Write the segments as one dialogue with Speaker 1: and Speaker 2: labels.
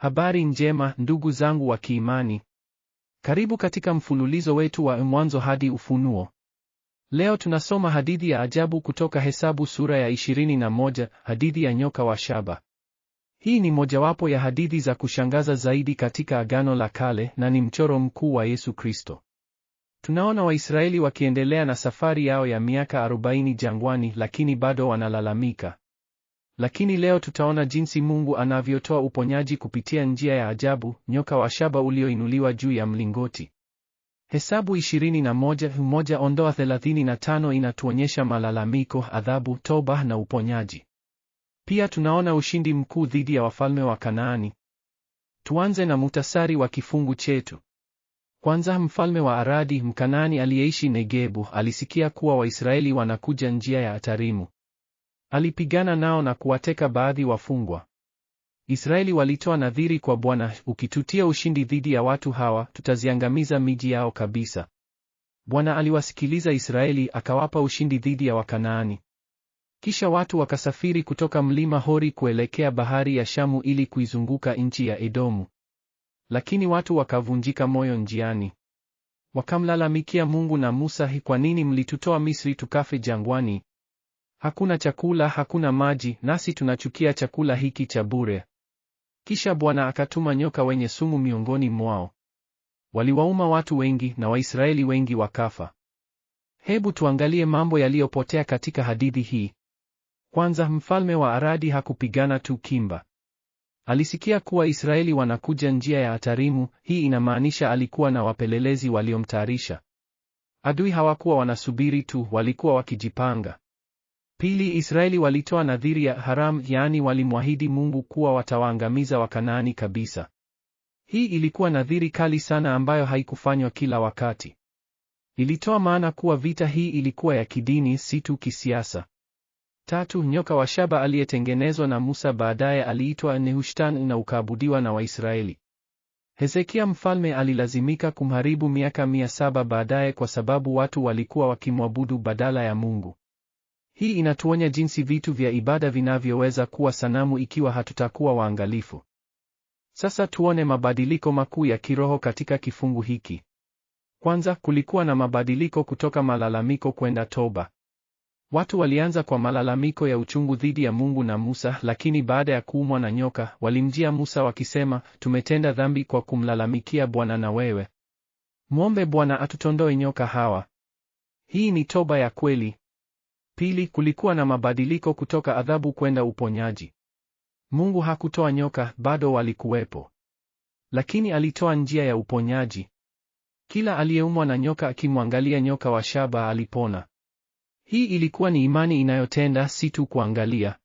Speaker 1: Habari njema, ndugu zangu wa kiimani. Karibu katika mfululizo wetu wa Mwanzo hadi Ufunuo. Leo tunasoma hadithi ya ajabu kutoka Hesabu sura ya 21, hadithi ya nyoka wa shaba. Hii ni mojawapo ya hadithi za kushangaza zaidi katika Agano la Kale na ni mchoro mkuu wa Yesu Kristo. Tunaona Waisraeli wakiendelea na safari yao ya miaka 40 jangwani, lakini bado wanalalamika. Lakini leo tutaona jinsi Mungu anavyotoa uponyaji kupitia njia ya ajabu, nyoka wa shaba ulioinuliwa juu ya mlingoti. Hesabu 21:1-35 inatuonyesha malalamiko, adhabu, toba na uponyaji. Pia tunaona ushindi mkuu dhidi ya wafalme wa Kanaani. Tuanze na muhtasari wa kifungu chetu. Kwanza, mfalme wa Aradi, Mkanaani aliyeishi Negebu, alisikia kuwa Waisraeli wanakuja njia ya Atarimu. Alipigana nao na kuwateka baadhi wafungwa. Israeli walitoa nadhiri kwa Bwana, ukitutia ushindi dhidi ya watu hawa, tutaziangamiza miji yao kabisa. Bwana aliwasikiliza Israeli, akawapa ushindi dhidi ya Wakanaani. Kisha watu wakasafiri kutoka mlima Hori kuelekea bahari ya Shamu ili kuizunguka nchi ya Edomu. Lakini watu wakavunjika moyo njiani. Wakamlalamikia Mungu na Musa, kwa nini mlitutoa Misri tukafe jangwani? Hakuna chakula, hakuna maji, nasi tunachukia chakula hiki cha bure. Kisha Bwana akatuma nyoka wenye sumu miongoni mwao. Waliwauma watu wengi na Waisraeli wengi wakafa. Hebu tuangalie mambo yaliyopotea katika hadithi hii. Kwanza, mfalme wa Aradi hakupigana tu kimba. Alisikia kuwa Israeli wanakuja njia ya Atarimu. Hii inamaanisha alikuwa na wapelelezi waliomtayarisha. Adui hawakuwa wanasubiri tu, walikuwa wakijipanga. Pili, Israeli walitoa nadhiri ya haram, yaani walimwahidi Mungu kuwa watawaangamiza Wakanaani kabisa. Hii ilikuwa nadhiri kali sana ambayo haikufanywa kila wakati. Ilitoa maana kuwa vita hii ilikuwa ya kidini, si tu kisiasa. Tatu, nyoka wa shaba aliyetengenezwa na Musa baadaye aliitwa Nehushtan na ukaabudiwa na Waisraeli. Hezekia mfalme alilazimika kumharibu miaka 700 baadaye kwa sababu watu walikuwa wakimwabudu badala ya Mungu. Hii inatuonya jinsi vitu vya ibada vinavyoweza kuwa sanamu ikiwa hatutakuwa waangalifu. Sasa tuone mabadiliko makuu ya kiroho katika kifungu hiki. Kwanza, kulikuwa na mabadiliko kutoka malalamiko kwenda toba. Watu walianza kwa malalamiko ya uchungu dhidi ya Mungu na Musa, lakini baada ya kuumwa na nyoka, walimjia Musa wakisema, tumetenda dhambi kwa kumlalamikia Bwana na wewe. Muombe Bwana atutondoe nyoka hawa. Hii ni toba ya kweli. Pili, kulikuwa na mabadiliko kutoka adhabu kwenda uponyaji. Mungu hakutoa nyoka, bado walikuwepo. Lakini alitoa njia ya uponyaji. Kila aliyeumwa na nyoka akimwangalia nyoka wa shaba alipona. Hii ilikuwa ni imani inayotenda, si tu kuangalia.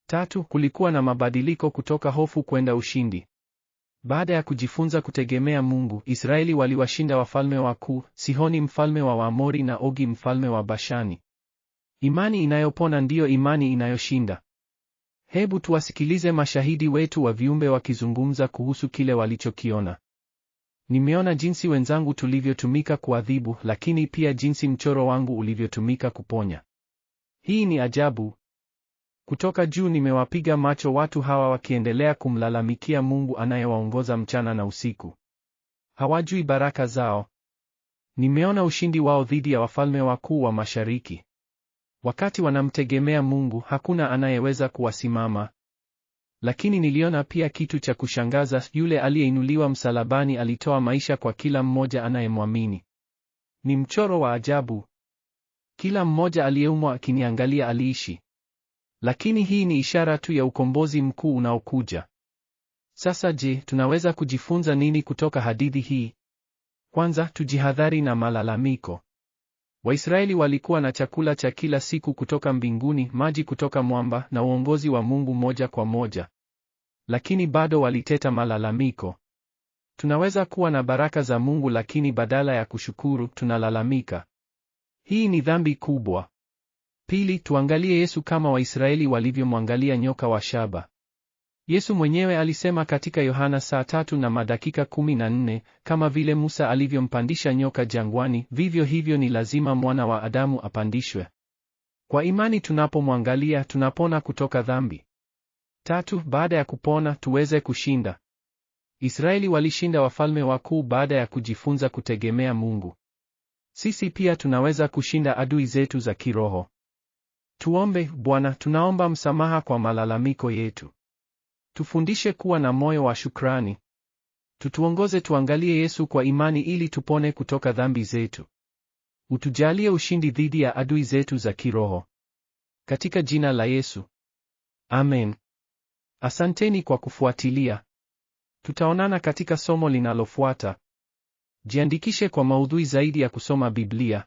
Speaker 1: Tatu, kulikuwa na mabadiliko kutoka hofu kwenda ushindi. Baada ya kujifunza kutegemea Mungu, Israeli waliwashinda wafalme wakuu, Sihoni mfalme wa Waamori na Ogi mfalme wa Bashani. Imani inayopona ndiyo imani inayoshinda. Hebu tuwasikilize mashahidi wetu wa viumbe wakizungumza kuhusu kile walichokiona. Nimeona jinsi wenzangu tulivyotumika kuadhibu, lakini pia jinsi mchoro wangu ulivyotumika kuponya. Hii ni ajabu. Kutoka juu nimewapiga macho watu hawa wakiendelea kumlalamikia Mungu anayewaongoza mchana na usiku. Hawajui baraka zao. Nimeona ushindi wao dhidi ya wafalme wakuu wa mashariki. Wakati wanamtegemea Mungu, hakuna anayeweza kuwasimama. Lakini niliona pia kitu cha kushangaza, yule aliyeinuliwa msalabani alitoa maisha kwa kila mmoja anayemwamini. Ni mchoro wa ajabu. Kila mmoja aliyeumwa akiniangalia aliishi. Lakini hii ni ishara tu ya ukombozi mkuu unaokuja. Sasa je, tunaweza kujifunza nini kutoka hadithi hii? Kwanza, tujihadhari na malalamiko. Waisraeli walikuwa na chakula cha kila siku kutoka mbinguni, maji kutoka mwamba na uongozi wa Mungu moja kwa moja. Lakini bado waliteta malalamiko. Tunaweza kuwa na baraka za Mungu lakini badala ya kushukuru, tunalalamika. Hii ni dhambi kubwa. Pili, tuangalie Yesu kama Waisraeli walivyomwangalia nyoka wa shaba. Yesu mwenyewe alisema katika Yohana 3:14, kama vile Musa alivyompandisha nyoka jangwani, vivyo hivyo ni lazima Mwana wa Adamu apandishwe. Kwa imani tunapomwangalia, tunapona kutoka dhambi. Tatu, baada ya kupona tuweze kushinda. Israeli walishinda wafalme wakuu baada ya kujifunza kutegemea Mungu. Sisi pia tunaweza kushinda adui zetu za kiroho. Tuombe. Bwana, tunaomba msamaha kwa malalamiko yetu. Tufundishe kuwa na moyo wa shukrani. Tutuongoze tuangalie Yesu kwa imani ili tupone kutoka dhambi zetu. Utujalie ushindi dhidi ya adui zetu za kiroho. Katika jina la Yesu. Amen. Asanteni kwa kufuatilia. Tutaonana katika somo linalofuata. Jiandikishe kwa maudhui zaidi ya kusoma Biblia.